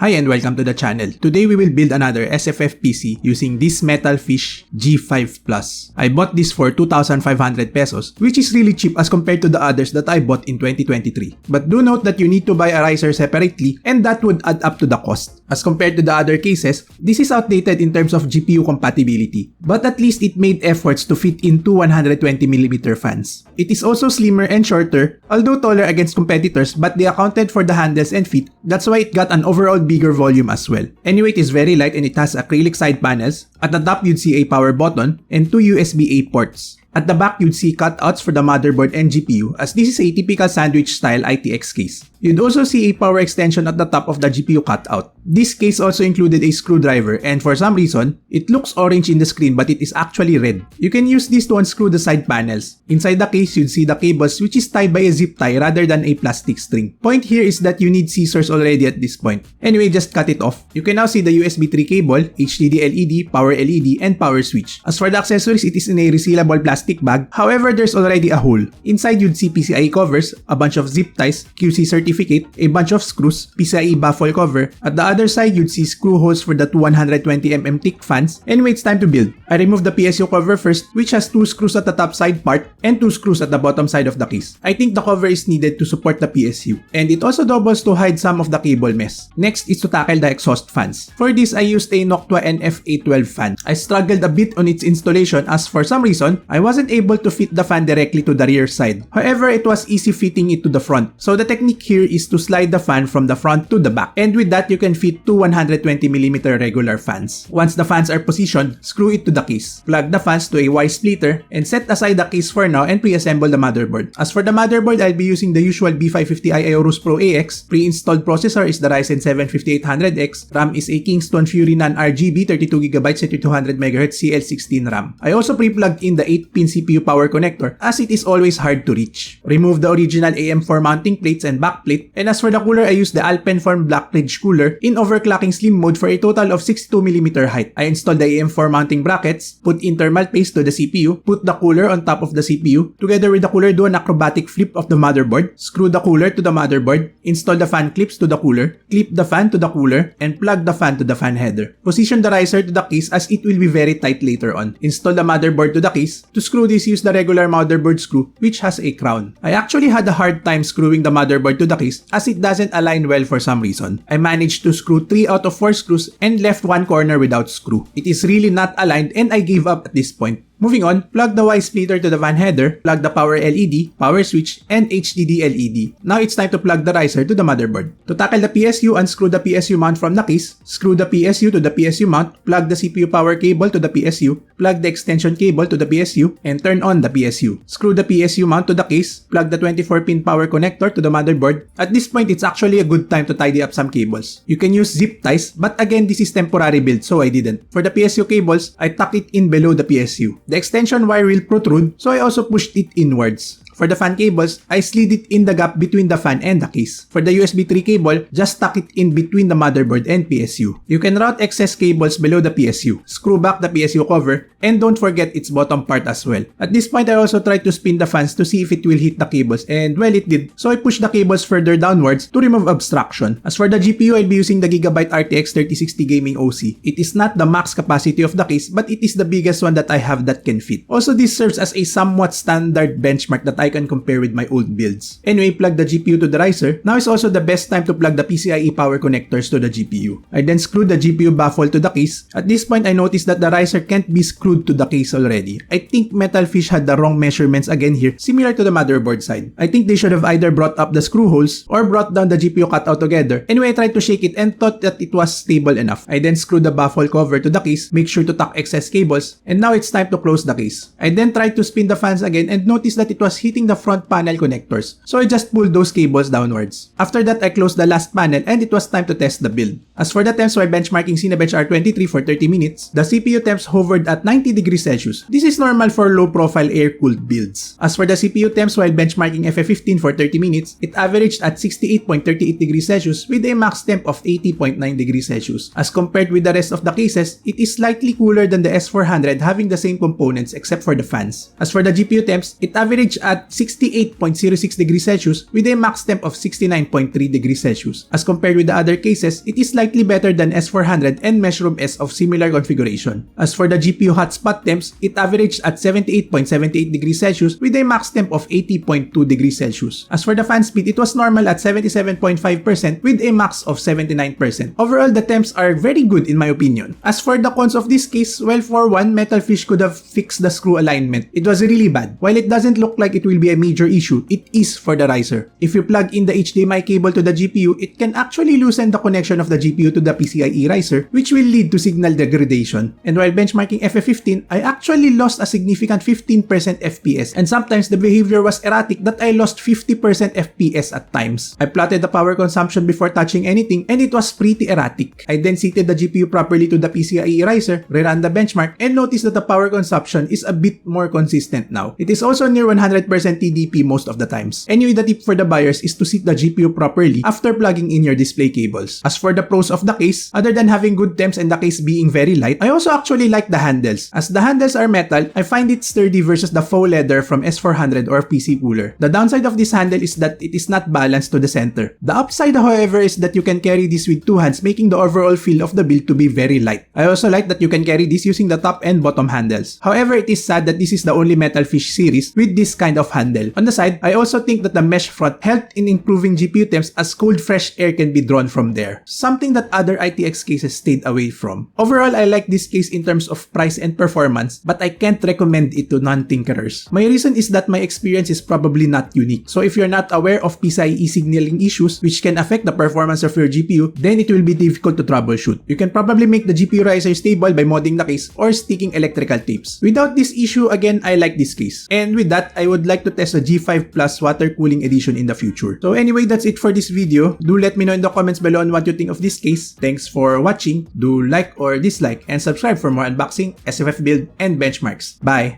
Hi and welcome to the channel. Today we will build another SFF PC using this Metalfish G5 Plus. I bought this for 2,500 pesos, which is really cheap as compared to the others that I bought in 2023. But do note that you need to buy a riser separately and that would add up to the cost. As compared to the other cases, this is outdated in terms of GPU compatibility, but at least it made efforts to fit in two 120mm fans. It is also slimmer and shorter, although taller against competitors, but they accounted for the handles and feet, that's why it got an overall bigger volume as well. Anyway, it is very light and it has acrylic side panels. At the top, you'd see a power button and two USB-A ports. At the back, you'd see cutouts for the motherboard and GPU, as this is a typical sandwich-style ITX case. You'd also see a power extension at the top of the GPU cutout. This case also included a screwdriver, and for some reason, it looks orange in the screen but it is actually red. You can use this to unscrew the side panels. Inside the case, you'd see the cables which is tied by a zip tie rather than a plastic string. Point here is that you need scissors already at this point. Anyway, just cut it off. You can now see the USB 3 cable, HDD LED, power LED, and power switch. As for the accessories, it is in a resealable plastic bag. However, there's already a hole. Inside, you'd see PCIe covers, a bunch of zip ties, QC certificate, a bunch of screws, PCIe baffle cover. At the other side, you'd see screw holes for the two 120mm thick fans. Anyway, it's time to build. I removed the PSU cover first, which has two screws at the top side part and two screws at the bottom side of the case. I think the cover is needed to support the PSU, and it also doubles to hide some of the cable mess. Next is to tackle the exhaust fans. For this, I used a Noctua NF812 fan. I struggled a bit on its installation as for some reason, I wasn't able to fit the fan directly to the rear side. However, it was easy fitting it to the front. So the technique here is to slide the fan from the front to the back. And with that, you can fit two 120mm regular fans. Once the fans are positioned, screw it to the case. Plug the fans to a Y splitter and set aside the case for now and pre-assemble the motherboard. As for the motherboard, I'll be using the usual B550i Aorus Pro AX. Pre-installed processor is the Ryzen 7 5800X. RAM is a Kingston Fury non-RGB 32GB at 200MHz CL16 RAM. I also pre-plugged in the 8-pin CPU power connector as it is always hard to reach. Remove the original AM4 mounting plates and backplate, and as for the cooler, I used the Alpenfohn Black Ridge cooler in overclocking slim mode for a total of 62mm height. I installed the AM4 mounting brackets, put in thermal paste to the CPU, put the cooler on top of the CPU. Together with the cooler, do an acrobatic flip of the motherboard, screw the cooler to the motherboard, install the fan clips to the cooler, clip the fan to the cooler, and plug the fan to the fan header. Position the riser to the case as it will be very tight later on. Install the motherboard to the case. To screw this, use the regular motherboard screw which has a crown. I actually had a hard time screwing the motherboard to the case as it doesn't align well for some reason. I managed to screw 3 out of 4 screws and left one corner without screw. It is really not aligned and I gave up at this point. Moving on, plug the Y splitter to the fan header, plug the power LED, power switch, and HDD LED. Now it's time to plug the riser to the motherboard. To tackle the PSU, unscrew the PSU mount from the case, screw the PSU to the PSU mount, plug the CPU power cable to the PSU, plug the extension cable to the PSU, and turn on the PSU. Screw the PSU mount to the case, plug the 24-pin power connector to the motherboard. At this point, it's actually a good time to tidy up some cables. You can use zip ties, but again, this is temporary build, so I didn't. For the PSU cables, I tucked it in below the PSU. The extension wire will protrude, so I also pushed it inwards. For the fan cables, I slid it in the gap between the fan and the case. For the USB 3 cable, just tuck it in between the motherboard and PSU. You can route excess cables below the PSU. Screw back the PSU cover, and don't forget its bottom part as well. At this point, I also tried to spin the fans to see if it will hit the cables, and well, it did. So I pushed the cables further downwards to remove obstruction. As for the GPU, I'll be using the Gigabyte RTX 3060 Gaming OC. It is not the max capacity of the case, but it is the biggest one that I have that can fit. Also, this serves as a somewhat standard benchmark that I can compare with my old builds. Anyway, plug the GPU to the riser. Now is also the best time to plug the PCIe power connectors to the GPU. I then screwed the GPU baffle to the case. At this point, I noticed that the riser can't be screwed to the case already. I think Metalfish had the wrong measurements again here, similar to the motherboard side. I think they should have either brought up the screw holes or brought down the GPU cutout together. Anyway, I tried to shake it and thought that it was stable enough. I then screwed the baffle cover to the case, make sure to tuck excess cables, and now it's time to close the case. I then tried to spin the fans again and noticed that it was hitting the front panel connectors, so I just pulled those cables downwards. After that, I closed the last panel and it was time to test the build. As for the temps while benchmarking Cinebench R23 for 30 minutes, the CPU temps hovered at 90 degrees Celsius. This is normal for low-profile air-cooled builds. As for the CPU temps while benchmarking FF15 for 30 minutes, it averaged at 68.38 degrees Celsius with a max temp of 80.9 degrees Celsius. As compared with the rest of the cases, it is slightly cooler than the S400 having the same components except for the fans. As for the GPU temps, it averaged at at 68.06 degrees Celsius with a max temp of 69.3 degrees Celsius. As compared with the other cases, it is slightly better than S400 and Meshroom S of similar configuration. As for the GPU hotspot temps, it averaged at 78.78 degrees Celsius with a max temp of 80.2 degrees Celsius. As for the fan speed, it was normal at 77.5% with a max of 79%. Overall, the temps are very good in my opinion. As for the cons of this case, well, for one, Metalfish could have fixed the screw alignment. It was really bad. While it doesn't look like it will be a major issue, it is for the riser. If you plug in the HDMI cable to the GPU, it can actually loosen the connection of the GPU to the PCIe riser, which will lead to signal degradation. And while benchmarking FF15, I actually lost a significant 15% FPS, and sometimes the behavior was erratic that I lost 50% FPS at times. I plotted the power consumption before touching anything, and it was pretty erratic. I then seated the GPU properly to the PCIe riser, reran the benchmark, and noticed that the power consumption is a bit more consistent now. It is also near 100% TDP most of the times. Anyway, the tip for the buyers is to seat the GPU properly after plugging in your display cables. As for the pros of the case, other than having good temps and the case being very light, I also actually like the handles. As the handles are metal, I find it sturdy versus the faux leather from S400 or PC Cooler. The downside of this handle is that it is not balanced to the center. The upside, however, is that you can carry this with two hands, making the overall feel of the build to be very light. I also like that you can carry this using the top and bottom handles. However, it is sad that this is the only Metalfish series with this kind of handle. On the side, I also think that the mesh front helped in improving GPU temps as cold fresh air can be drawn from there, something that other ITX cases stayed away from. Overall, I like this case in terms of price and performance, but I can't recommend it to non-tinkerers. My reason is that my experience is probably not unique. So if you're not aware of PCIe signaling issues which can affect the performance of your GPU, then it will be difficult to troubleshoot. You can probably make the GPU riser stable by modding the case or sticking electrical tapes. Without this issue, again, I like this case. And with that, I would like to test the G5 Plus water cooling edition in the future. So anyway, that's it for this video. Do let me know in the comments below on what you think of this case. Thanks for watching. Do like or dislike and subscribe for more unboxing, SFF build, and benchmarks. Bye!